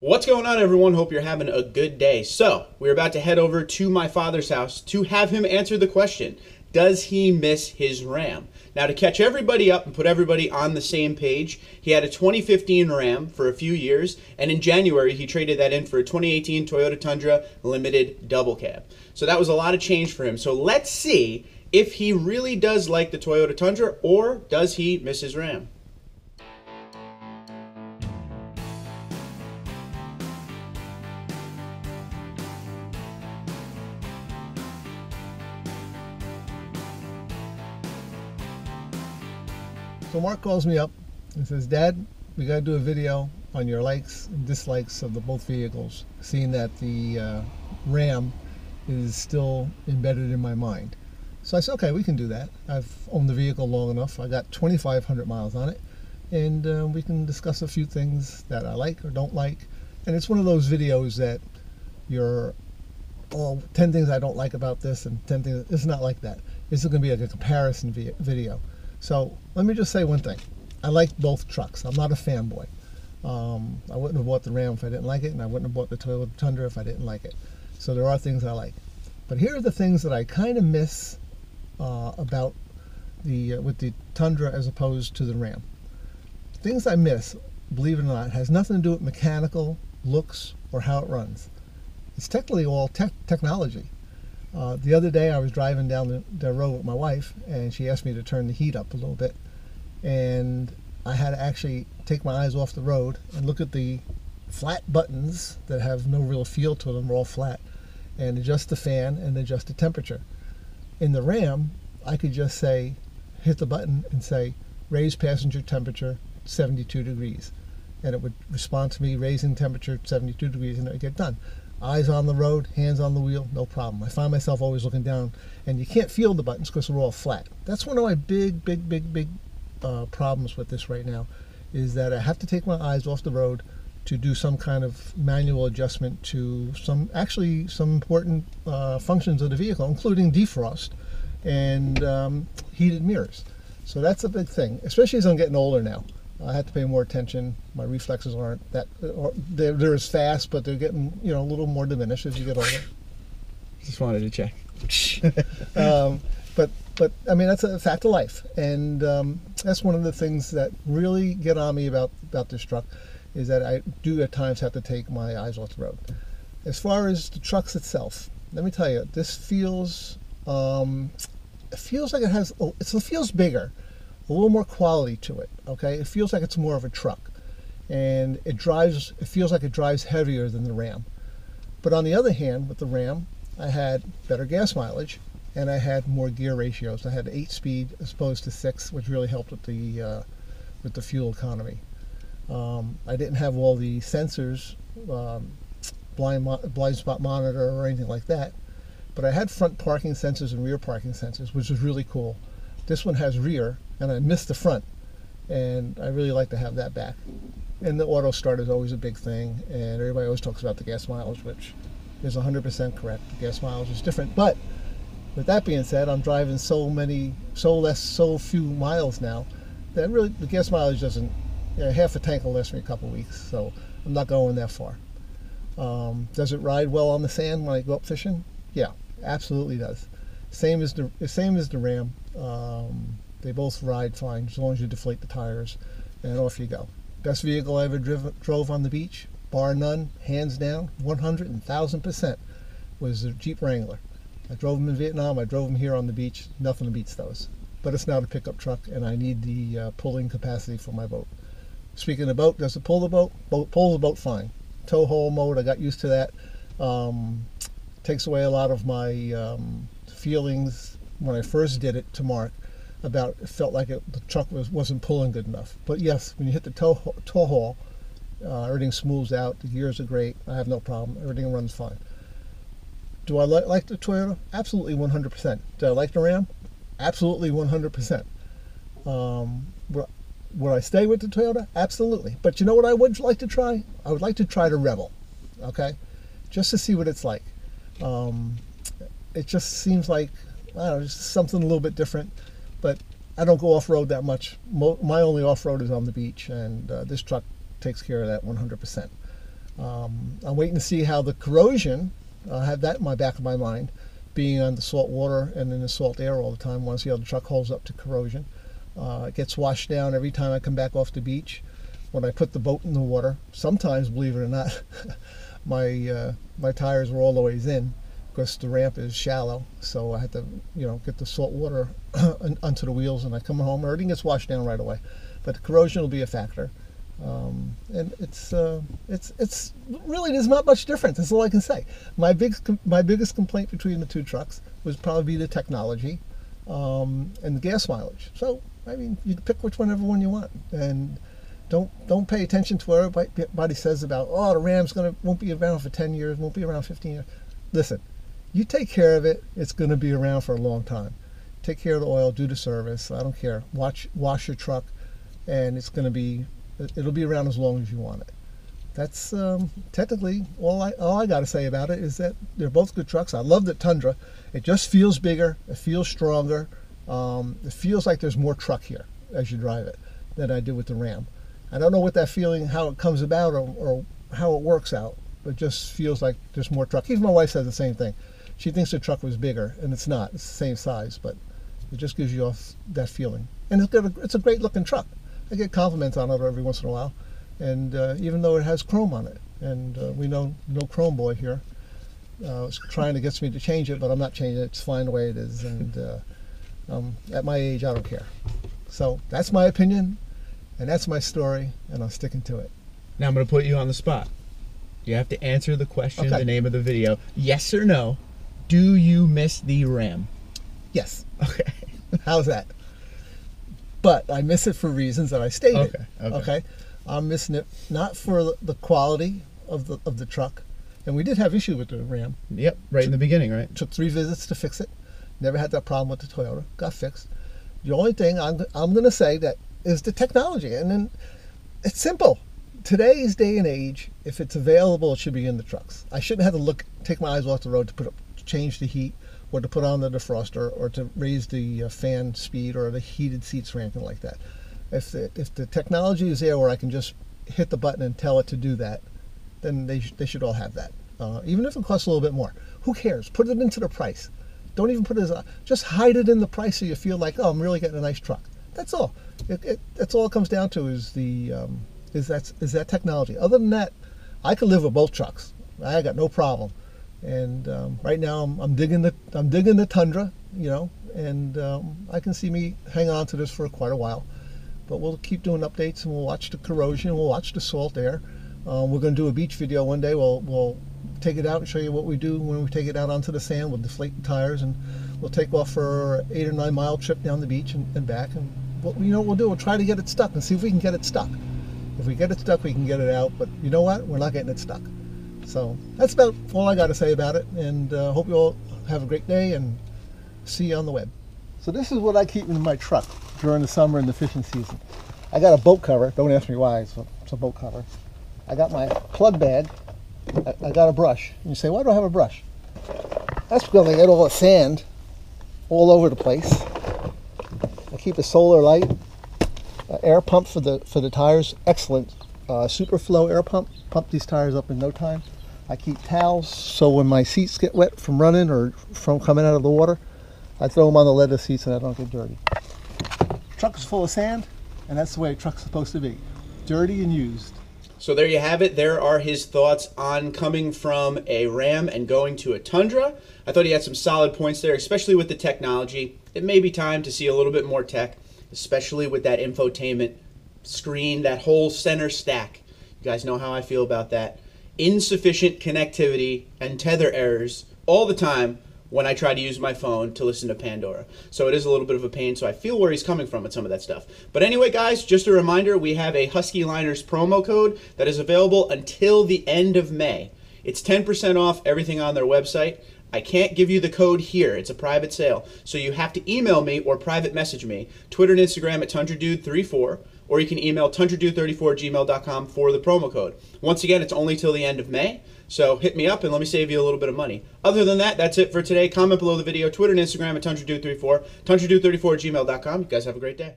What's going on, everyone? Hope you're having a good day. So, we're about to head over to my father's house to have him answer the question, does he miss his Ram? Now, to catch everybody up and put everybody on the same page, he had a 2015 Ram for a few years, and in January, he traded that in for a 2018 Toyota Tundra Limited Double Cab. So that was a lot of change for him. So let's see if he really does like the Toyota Tundra, or does he miss his Ram? So Mark calls me up and says, Dad, we got to do a video on your likes and dislikes of the both vehicles, seeing that the Ram is still embedded in my mind. So I said, okay, we can do that. I've owned the vehicle long enough. I got 2,500 miles on it, and we can discuss a few things that I like or don't like. And it's one of those videos that you're, 10 things I don't like about this and 10 things. It's not like that. It's going to be like a comparison video. So let me just say one thing. I like both trucks. I'm not a fanboy. I wouldn't have bought the Ram if I didn't like it, and I wouldn't have bought the Toyota Tundra if I didn't like it. So there are things I like. But here are the things that I kind of miss about with the Tundra as opposed to the Ram. Things I miss, believe it or not, has nothing to do with mechanical, looks, or how it runs. It's technically all technology. The other day I was driving down the road with my wife, and she asked me to turn the heat up a little bit, and I had to actually take my eyes off the road and look at the flat buttons that have no real feel to them, they're all flat, and adjust the fan and adjust the temperature. In the Ram, I could just say, hit the button and say, raise passenger temperature 72 degrees, and it would respond to me raising temperature 72 degrees, and it would get done. Eyes on the road, hands on the wheel, no problem. I find myself always looking down, and you can't feel the buttons because they're all flat. That's one of my big problems with this right now, is that I have to take my eyes off the road to do some kind of manual adjustment to some important functions of the vehicle, including defrost and heated mirrors. So that's a big thing, especially as I'm getting older now. I have to pay more attention. My reflexes aren't that, they're as fast, but they're getting, a little more diminished as you get older. Just wanted to check. But I mean, that's a fact of life. And that's one of the things that really get on me about this truck, is that I do at times have to take my eyes off the road. As far as the trucks itself, let me tell you, this feels, it feels like it feels bigger. A little more quality to it, okay? It feels like it's more of a truck, and it feels like it drives heavier than the Ram. But on the other hand, with the Ram, I had better gas mileage, and I had more gear ratios. I had 8-speed as opposed to 6, which really helped with the fuel economy. I didn't have all the sensors, blind spot monitor or anything like that, but I had front parking sensors and rear parking sensors, which was really cool. This one has rear, and I missed the front, and I really like to have that back. And the auto start is always a big thing, and everybody always talks about the gas mileage, which is 100% correct. The gas mileage is different, but with that being said, I'm driving so few miles now that really the gas mileage doesn't. Half a tank will last me a couple weeks, so I'm not going that far. Does it ride well on the sand when I go up fishing? Yeah, absolutely does. Same as the Ram. They both ride fine as long as you deflate the tires, and off you go. Best vehicle I ever drove on the beach, bar none, hands down, 100,000%, was the Jeep Wrangler. I drove them in Vietnam. I drove them here on the beach. Nothing beats those. But it's not a pickup truck, and I need the pulling capacity for my boat. Speaking of boat, does it pull the boat? Pulls the boat fine. Tow haul mode, I got used to that. Takes away a lot of my feelings when I first did it to Mark about it felt like the truck wasn't pulling good enough. But yes, when you hit the tow haul, everything smooths out. The gears are great. I have no problem. Everything runs fine. Do I like the Toyota? Absolutely 100%. Do I like the Ram? Absolutely 100%. Would I stay with the Toyota? Absolutely. But you know what I would like to try? I would like to try the Rebel, okay? Just to see what it's like. It just seems like, I don't know, just something a little bit different. But I don't go off-road that much. My only off-road is on the beach, and this truck takes care of that 100%. I'm waiting to see how the corrosion, I have that in my back of my mind, being on the salt water and in the salt air all the time. I want to see how the truck holds up to corrosion. It gets washed down every time I come back off the beach. When I put the boat in the water, sometimes, believe it or not, my tires were all the ways in because the ramp is shallow. So I had to, get the salt water onto the wheels, and I come home, everything gets washed down right away. But the corrosion will be a factor. And it's really, there's not much difference. That's all I can say. My biggest complaint between the two trucks would probably be the technology and the gas mileage. So I mean, you can pick whichever one you want, and don't pay attention to what everybody says about, oh, the Ram's won't be around for 10 years, won't be around 15 years. Listen, you take care of it, it's going to be around for a long time. Take care of the oil, do the service. I don't care. Wash your truck, and it'll be around as long as you want it. That's technically all I got to say about it, is that they're both good trucks. I love the Tundra. It just feels bigger. It feels stronger. It feels like there's more truck here as you drive it than I did with the Ram. I don't know what that feeling, how it comes about or how it works out, but it just feels like there's more truck. Even my wife says the same thing. She thinks the truck was bigger, and it's not. It's the same size, but it just gives you off that feeling. And it's a great looking truck. I get compliments on it every once in a while, and even though it has chrome on it, and we know no chrome boy here. It's trying to get me to change it, but I'm not changing it. It's fine the way it is, and at my age, I don't care. So that's my opinion, and that's my story, and I'm sticking to it. Now I'm going to put you on the spot. You have to answer the question, Okay. The name of the video. Yes or no, do you miss the Ram? Yes. Okay. How's that? But I miss it for reasons that I stated. Okay. I'm missing it not for the quality of the truck, and we did have issue with the Ram. Yep, right in the beginning, right? Took 3 visits to fix it. Never had that problem with the Toyota. Got fixed. The only thing I'm going to say that is the technology, and then it's simple. Today's day and age, if it's available, it should be in the trucks. I shouldn't have to take my eyes off the road to change the heat, or to put on the defroster, or to raise the fan speed, or the heated seats, or anything like that. If the technology is there where I can just hit the button and tell it to do that, then they should all have that. Even if it costs a little bit more. Who cares? Put it into the price. Don't even put it as just hide it in the price so you feel like, oh, I'm really getting a nice truck. That's all. That's all it comes down to, is that technology. Other than that, I could live with both trucks. I got no problem. And right now I'm digging the Tundra, and I can see me hang on to this for quite a while. But we'll keep doing updates, and we'll watch the corrosion, we'll watch the salt air. We're going to do a beach video one day. We'll take it out and show you what we do when we take it out onto the sand. We'll deflate the tires, and we'll take off for an 8 or 9 mile trip down the beach and back. And what we'll do, we'll try to get it stuck and see if we can get it stuck. If we get it stuck, we can get it out. But you know what? We're not getting it stuck. So that's about all I got to say about it. And hope you all have a great day, and see you on the web. So this is what I keep in my truck during the summer and the fishing season. I got a boat cover. Don't ask me why. It's a boat cover. I got my plug bag. I got a brush. And you say, why do I have a brush? That's because I get all the sand all over the place. I keep a solar light, air pump for the tires. Excellent Superflow air pump. Pump these tires up in no time. I keep towels, so when my seats get wet from running or from coming out of the water, I throw them on the leather seats and I don't get dirty. Truck is full of sand, and that's the way a truck's supposed to be. Dirty and used. So there you have it. There are his thoughts on coming from a Ram and going to a Tundra. I thought he had some solid points there, especially with the technology. It may be time to see a little bit more tech, especially with that infotainment screen, that whole center stack. You guys know how I feel about that. Insufficient connectivity and tether errors all the time when I try to use my phone to listen to Pandora. So it is a little bit of a pain, so I feel where he's coming from with some of that stuff. But anyway, guys, just a reminder, we have a Husky Liners promo code that is available until the end of May. It's 10% off everything on their website. I can't give you the code here. It's a private sale. So you have to email me or private message me, Twitter and Instagram at TundraDude34, or you can email tundradude34@gmail.com for the promo code. Once again, it's only till the end of May. So hit me up and let me save you a little bit of money. Other than that, that's it for today. Comment below the video, Twitter and Instagram at TundraDude34, TundraDude34@gmail.com. You guys have a great day.